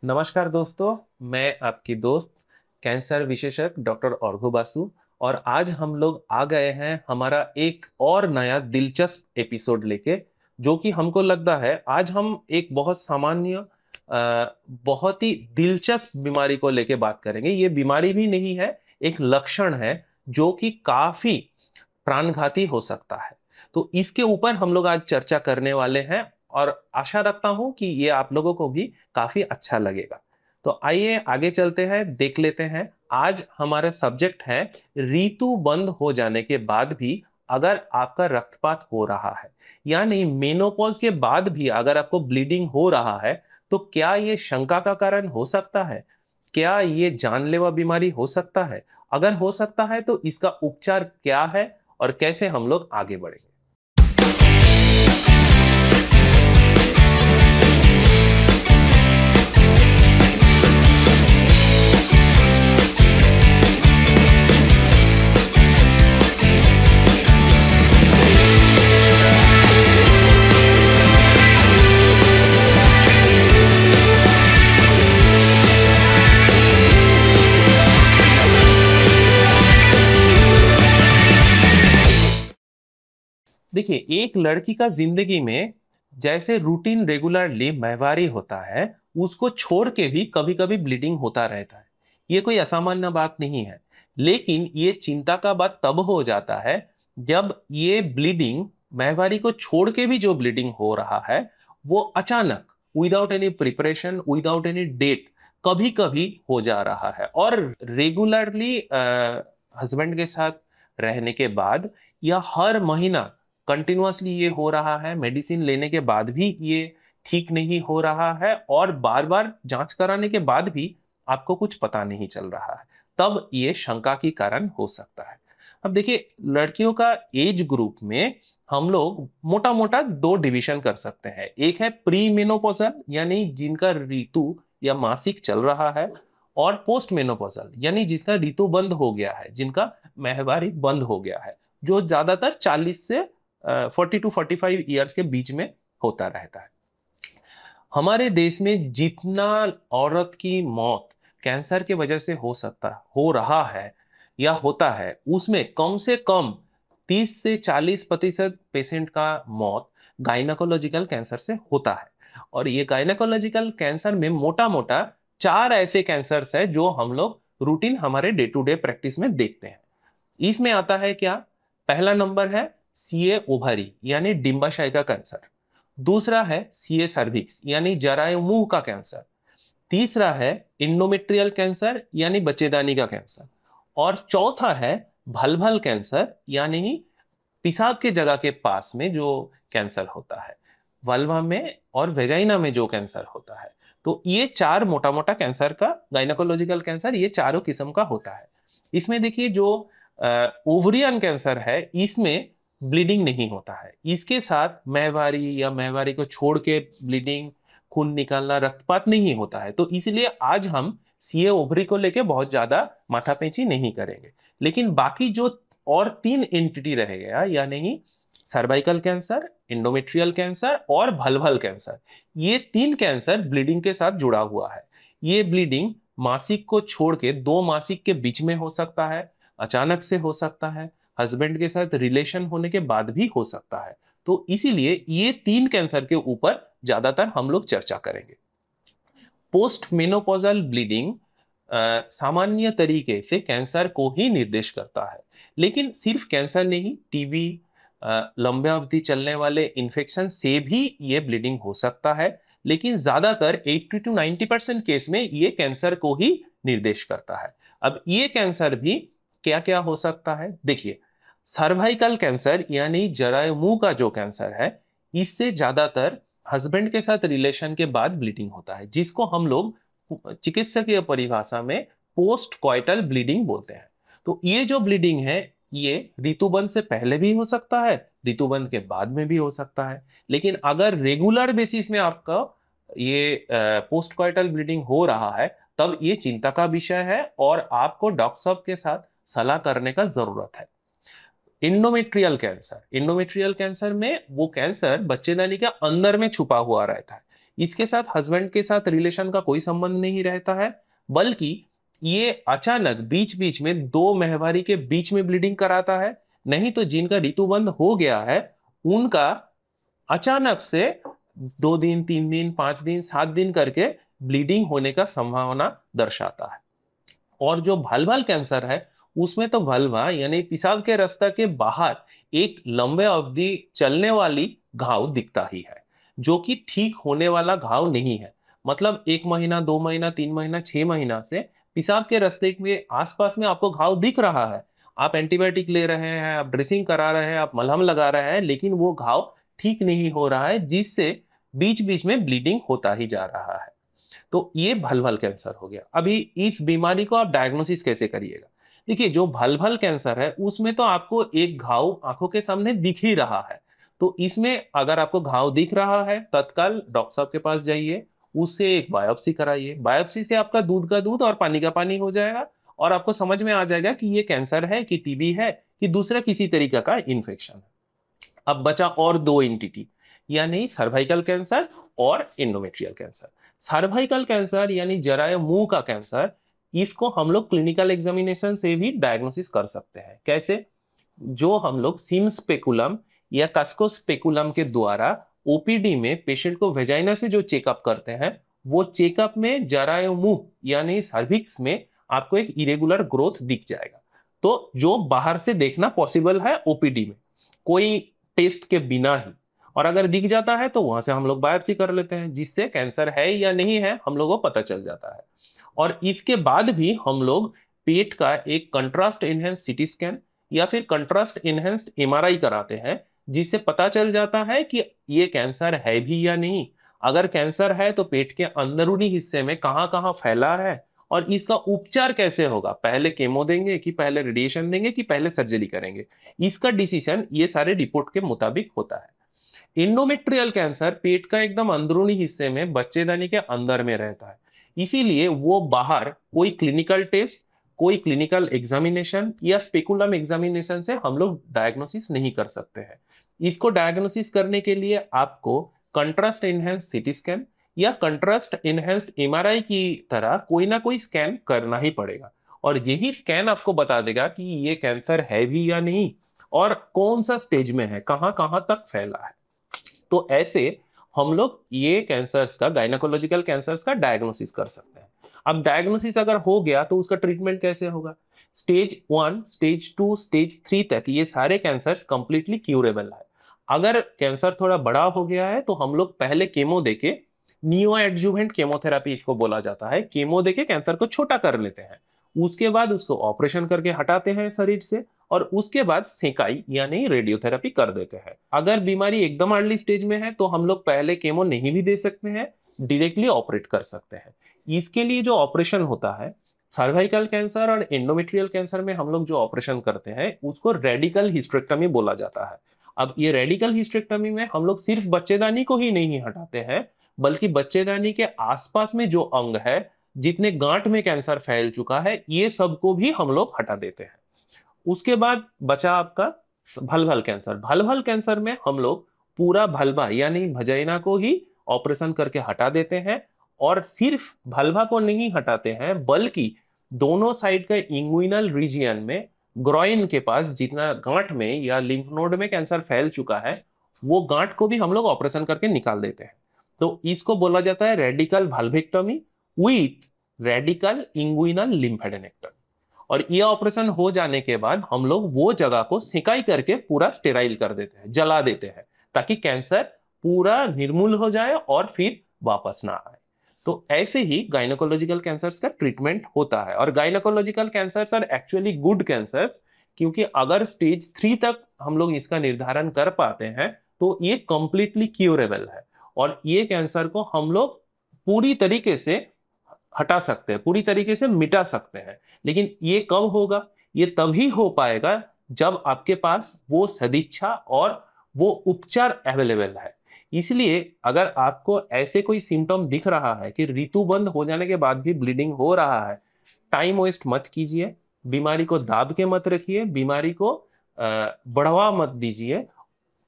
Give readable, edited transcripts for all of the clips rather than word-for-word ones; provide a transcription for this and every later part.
नमस्कार दोस्तों, मैं आपकी दोस्त कैंसर विशेषज्ञ डॉक्टर अर्घो बासु। और आज हम लोग आ गए हैं हमारा एक और नया दिलचस्प एपिसोड लेके, जो कि हमको लगता है आज हम एक बहुत सामान्य बहुत ही दिलचस्प बीमारी को लेके बात करेंगे। ये बीमारी भी नहीं है, एक लक्षण है जो कि काफी प्राणघाती हो सकता है। तो इसके ऊपर हम लोग आज चर्चा करने वाले हैं और आशा रखता हूं कि ये आप लोगों को भी काफी अच्छा लगेगा। तो आइए आगे चलते हैं, देख लेते हैं। आज हमारा सब्जेक्ट है ऋतु बंद हो जाने के बाद भी अगर आपका रक्तपात हो रहा है, यानी मेनोपॉज के बाद भी अगर आपको ब्लीडिंग हो रहा है, तो क्या ये शंका का कारण हो सकता है? क्या ये जानलेवा बीमारी हो सकता है? अगर हो सकता है तो इसका उपचार क्या है और कैसे हम लोग आगे बढ़ेंगे? देखिए, एक लड़की का जिंदगी में जैसे रूटीन रेगुलरली माहवारी होता है, उसको छोड़ के भी कभी कभी ब्लीडिंग होता रहता है। ये कोई असामान्य बात नहीं है। लेकिन ये चिंता का बात तब हो जाता है जब ये ब्लीडिंग, माहवारी को छोड़ के भी जो ब्लीडिंग हो रहा है, वो अचानक without any preparation, without any date कभी कभी हो जा रहा है। और रेगुलरली हस्बैंड के साथ रहने के बाद या हर महीना कंटिन्यूअसली ये हो रहा है, मेडिसिन लेने के बाद भी ये ठीक नहीं हो रहा है, और बार बार जांच कराने के बाद भी आपको कुछ पता नहीं चल रहा है, तब ये शंका की कारण हो सकता है। अब देखिए, लड़कियों का एज ग्रुप में हम लोग मोटा मोटा दो डिवीजन कर सकते हैं। एक है प्री मेनोपॉजल, यानी जिनका ऋतु या मासिक चल रहा है, और पोस्ट मेनोपॉजल, यानी जिसका ऋतु बंद हो गया है, जिनका माहवारी बंद हो गया है, जो ज्यादातर 40 से 40 to 45 ईयर्स के बीच में होता रहता है। हमारे देश में जितना औरत की मौत कैंसर की वजह से हो रहा है या होता है, उसमें कम से कम 30 से 40% पेशेंट का मौत गायनेकोलॉजिकल कैंसर से होता है। और ये गायनेकोलॉजिकल कैंसर में मोटा मोटा 4 ऐसे कैंसर्स है जो हम लोग रूटीन हमारे डे टू डे प्रैक्टिस में देखते हैं। इसमें आता है क्या? पहला नंबर है सीए ओवरी, यानी डिंबाशय का कैंसर। दूसरा है सीए सर्विक्स, यानी जरायु मुंह का कैंसर। तीसरा है इंडोमेट्रियल कैंसर, यानी बच्चेदानी का कैंसर। और चौथा है भलभल कैंसर, यानी पेशाब के जगह के पास में जो कैंसर होता है, वल्वा में और वेजाइना में जो कैंसर होता है। तो ये 4 मोटा मोटा कैंसर का, गायनेकोलॉजिकल कैंसर, ये चारों किस्म का होता है। इसमें देखिए, जो ओवरियन कैंसर है, इसमें ब्लीडिंग नहीं होता है। इसके साथ माहवारी या माहवारी को छोड़ के ब्लीडिंग, खून निकालना, रक्तपात नहीं होता है। तो इसलिए आज हम सीए ओवरी को लेके बहुत ज्यादा माथापेची नहीं करेंगे। लेकिन बाकी जो और 3 एंटिटी रह गया, यानी सर्वाइकल कैंसर, इंडोमेट्रियल कैंसर और भलभल कैंसर, ये 3 कैंसर ब्लीडिंग के साथ जुड़ा हुआ है। ये ब्लीडिंग मासिक को छोड़ के 2 मासिक के बीच में हो सकता है, अचानक से हो सकता है, हस्बैंड के साथ रिलेशन होने के बाद भी हो सकता है। तो इसीलिए ये 3 कैंसर के ऊपर ज्यादातर हम लोग चर्चा करेंगे। पोस्ट मेनोपॉजल ब्लीडिंग सामान्य तरीके से कैंसर को ही निर्देश करता है। लेकिन सिर्फ कैंसर नहीं, टीबी, लंबे अवधि चलने वाले इन्फेक्शन से भी ये ब्लीडिंग हो सकता है। लेकिन ज्यादातर 80 to 90% केस में ये कैंसर को ही निर्देश करता है। अब ये कैंसर भी क्या क्या हो सकता है, देखिए। सर्वाइकल कैंसर, यानी जरायु मुंह का जो कैंसर है, इससे ज्यादातर हस्बैंड के साथ रिलेशन के बाद ब्लीडिंग होता है, जिसको हम लोग चिकित्सकीय परिभाषा में पोस्ट कॉइटल ब्लीडिंग बोलते हैं। तो ये जो ब्लीडिंग है, ये ऋतुबंध से पहले भी हो सकता है, ऋतुबंध के बाद में भी हो सकता है। लेकिन अगर रेगुलर बेसिस में आपका ये पोस्ट कॉइटल ब्लीडिंग हो रहा है, तब ये चिंता का विषय है और आपको डॉक्टर साहब के साथ सलाह करने का जरूरत है। इंडोमेट्रियल कैंसर में वो कैंसर बच्चेदानी के अंदर में छुपा हुआ रहता है। इसके साथ हस्बैंड के साथ रिलेशन का कोई संबंध नहीं रहता है, बल्कि ये अचानक बीच बीच में दो माहवारी के बीच में ब्लीडिंग कराता है। नहीं तो जिनका ऋतुबंध हो गया है उनका अचानक से 2 दिन, 3 दिन, 5 दिन, 7 दिन करके ब्लीडिंग होने का संभावना दर्शाता है। और जो वल्वल कैंसर है उसमें तो वल्वा यानी पेशाब के रास्ता के बाहर एक लंबे अवधि चलने वाली घाव दिखता ही है, जो कि ठीक होने वाला घाव नहीं है। मतलब 1 महीना, 2 महीना, 3 महीना, 6 महीना से पेशाब के रास्ते के आसपास में आपको घाव दिख रहा है, आप एंटीबायोटिक ले रहे हैं, आप ड्रेसिंग करा रहे हैं, आप मलहम लगा रहे हैं, लेकिन वो घाव ठीक नहीं हो रहा है, जिससे बीच बीच में ब्लीडिंग होता ही जा रहा है। तो ये भलभल कैंसर हो गया। अभी इस बीमारी को आप डायग्नोसिस कैसे करिएगा? देखिए, जो भलभल कैंसर है उसमें तो आपको एक घाव आंखों के सामने दिख ही रहा है। तो इसमें अगर आपको घाव दिख रहा है, तत्काल डॉक्टर साहब के पास जाइए, उससे एक बायोप्सी कराइए। बायोप्सी से आपका दूध का दूध और पानी का पानी हो जाएगा और आपको समझ में आ जाएगा कि ये कैंसर है कि टीबी है कि दूसरा किसी तरीके का इन्फेक्शन है। अब बचा और दो एंटिटी, यानी सर्वाइकल कैंसर और एंडोमेट्रियल कैंसर। सर्वाइकल कैंसर यानी जराये मुंह का कैंसर, इसको हम लोग क्लिनिकल एग्जामिनेशन से भी डायग्नोसिस कर सकते हैं। कैसे? जो हम लोग सिम स्पेकुलम या कास्को स्पेकुलम के द्वारा ओपीडी में पेशेंट को वेजाइना से जो चेकअप करते हैं, वो चेकअप में जराये मुंह यानी सर्विक्स में आपको एक इरेगुलर ग्रोथ दिख जाएगा। तो जो बाहर से देखना पॉसिबल है ओपीडी में, कोई टेस्ट के बिना ही, और अगर दिख जाता है तो वहां से हम लोग बायोप्सी कर लेते हैं, जिससे कैंसर है या नहीं है हम लोगों को पता चल जाता है। और इसके बाद भी हम लोग पेट का एक कंट्रास्ट इनहेंस सीटी स्कैन या फिर कंट्रास्ट इनहेंस्ड एमआरआई कराते हैं, जिससे पता चल जाता है कि ये कैंसर है भी या नहीं। अगर कैंसर है तो पेट के अंदरूनी हिस्से में कहाँ कहाँ फैला है और इसका उपचार कैसे होगा, पहले केमो देंगे कि पहले रेडिएशन देंगे कि पहले सर्जरी करेंगे, इसका डिसीजन ये सारे रिपोर्ट के मुताबिक होता है। एंडोमेट्रियल कैंसर पेट का एकदम अंदरूनी हिस्से में बच्चेदानी के अंदर में रहता है, इसीलिए वो बाहर कोई क्लिनिकल टेस्ट, कोई क्लिनिकल एग्जामिनेशन या स्पेकुलम एग्जामिनेशन से हम लोग डायग्नोसिस नहीं कर सकते हैं। इसको डायग्नोसिस करने के लिए आपको कंट्रास्ट इनहेंस सीटी स्कैन या कंट्रास्ट इनहेंस्ड एमआरआई की तरह कोई ना कोई स्कैन करना ही पड़ेगा, और यही स्कैन आपको बता देगा कि ये कैंसर है भी या नहीं और कौन सा स्टेज में है, कहां कहां तक फैला है। तो ऐसे हम लोग ये कैंसर्स का, गायनेकोलॉजिकल कैंसर्स का डायग्नोसिस कर सकते हैं। अब डायग्नोसिस अगर हो गया तो उसका ट्रीटमेंट कैसे होगा? स्टेज 1, स्टेज 2, स्टेज 3 तक ये सारे कैंसर्स कंप्लीटली क्यूरेबल है। अगर कैंसर थोड़ा बड़ा हो गया है तो हम लोग पहले केमो देके, नियो एडजुवेंट केमोथेरापी इसको बोला जाता है, केमो देके कैंसर को छोटा कर लेते हैं। उसके बाद उसको ऑपरेशन करके हटाते हैं शरीर से, और उसके बाद सेकाई यानी रेडियोथेरेपी कर देते हैं। अगर बीमारी एकदम अर्ली स्टेज में है तो हम लोग पहले केमो नहीं भी दे सकते हैं, डायरेक्टली ऑपरेट कर सकते हैं। इसके लिए जो ऑपरेशन होता है, सर्वाइकल कैंसर और एंडोमेट्रियल कैंसर में हम लोग जो ऑपरेशन करते हैं उसको रेडिकल हिस्टेरेक्टमी बोला जाता है। अब ये रेडिकल हिस्टेरेक्टमी में हम लोग सिर्फ बच्चेदानी को ही नहीं हटाते हैं, बल्कि बच्चेदानी के आसपास में जो अंग है, जितने गांठ में कैंसर फैल चुका है, ये सबको भी हम लोग हटा देते हैं। उसके बाद बचा आपका भलभल कैंसर। भलभल कैंसर में हम लोग पूरा भलवा यानी भजाइना को ही ऑपरेशन करके हटा देते हैं, और सिर्फ भलवा को नहीं हटाते हैं बल्कि दोनों साइड का इंगुइनल रीजियन में, ग्रॉइन के पास जितना गांठ में या लिम्फ नोड में कैंसर फैल चुका है, वो गांठ को भी हम लोग ऑपरेशन करके निकाल देते हैं। तो इसको बोला जाता है रेडिकल भाल्वेक्टमी विथ रेडिकल इंगुइनल लिम्फेडेनेक्टमी। और ये ऑपरेशन हो जाने के बाद हम लोग वो जगह को सिकाई करके पूरा स्टेराइल कर देते हैं, जला देते हैं, ताकि कैंसर पूरा निर्मूल हो जाए और फिर वापस ना आए। तो ऐसे ही गायनेकोलॉजिकल कैंसर्स का ट्रीटमेंट होता है। और gynaecological cancers are actually good cancers, क्योंकि अगर स्टेज 3 तक हम लोग इसका निर्धारण कर पाते हैं तो ये कंप्लीटली क्यूरेबल है, और ये कैंसर को हम लोग पूरी तरीके से हटा सकते हैं, पूरी तरीके से मिटा सकते हैं। लेकिन ये कब होगा? ये तभी हो पाएगा जब आपके पास वो सदिच्छा और वो उपचार अवेलेबल है। इसलिए अगर आपको ऐसे कोई सिम्टम दिख रहा है कि ऋतुबंध हो जाने के बाद भी ब्लीडिंग हो रहा है, टाइम वेस्ट मत कीजिए, बीमारी को दाब के मत रखिए, बीमारी को बढ़ावा मत दीजिए।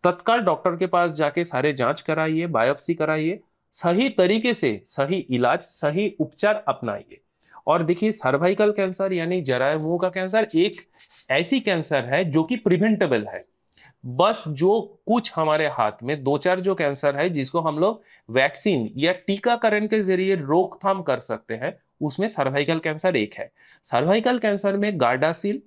तत्काल डॉक्टर के पास जाके सारे जांच कराइए, बायोप्सी कराइए, सही तरीके से सही इलाज, सही उपचार अपनाइए। और देखिए, सर्वाइकल कैंसर यानी जरायु मुंह का कैंसर एक ऐसी कैंसर है जो कि प्रिवेंटेबल है। बस जो कुछ हमारे हाथ में दो चार जो कैंसर है जिसको हम लोग वैक्सीन या टीकाकरण के जरिए रोकथाम कर सकते हैं, उसमें सर्वाइकल कैंसर एक है। सर्वाइकल कैंसर में गार्डासिल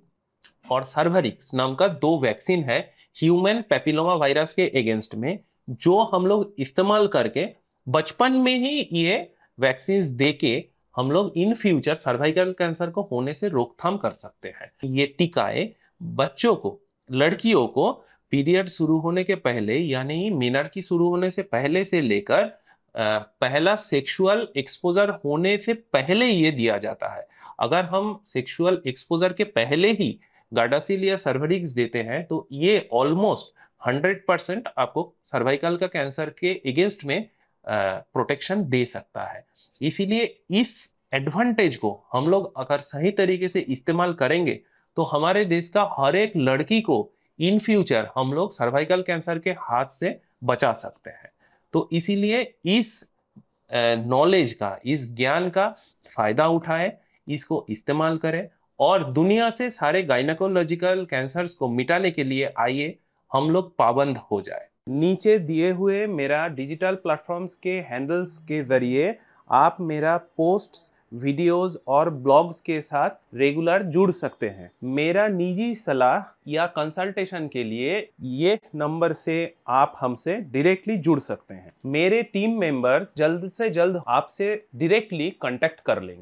और सर्वरिक्स नाम का दो वैक्सीन है ह्यूमन पेपिलोमा वायरस के अगेंस्ट में, जो हम लोग इस्तेमाल करके बचपन में ही ये वैक्सीन देके हम लोग इन फ्यूचर सर्वाइकल कैंसर को होने से रोकथाम कर सकते हैं। ये टीकाएं बच्चों को, लड़कियों को पीरियड शुरू होने के पहले यानी मेनर्की शुरू होने से पहले से लेकर पहला सेक्सुअल एक्सपोजर होने से पहले ये दिया जाता है। अगर हम सेक्सुअल एक्सपोजर के पहले ही गार्डासिल या सर्वरिक्स देते हैं तो ये ऑलमोस्ट 100% आपको सर्वाइकल का कैंसर के अगेंस्ट में प्रोटेक्शन दे सकता है। इसीलिए इस एडवांटेज को हम लोग अगर सही तरीके से इस्तेमाल करेंगे तो हमारे देश का हर एक लड़की को इन फ्यूचर हम लोग सर्वाइकल कैंसर के हाथ से बचा सकते हैं। तो इसीलिए इस नॉलेज का, इस ज्ञान का फायदा उठाएं, इसको इस्तेमाल करें और दुनिया से सारे गायनेकोलॉजिकल कैंसर्स को मिटाने के लिए आइए हम लोग पाबंद हो जाए। नीचे दिए हुए मेरा डिजिटल प्लेटफॉर्म्स के हैंडल्स के जरिए आप मेरा पोस्ट्स, वीडियोस और ब्लॉग्स के साथ रेगुलर जुड़ सकते हैं। मेरा निजी सलाह या कंसल्टेशन के लिए ये नंबर से आप हमसे डायरेक्टली जुड़ सकते हैं। मेरे टीम मेंबर्स जल्द से जल्द आपसे डायरेक्टली कांटेक्ट कर लेंगे।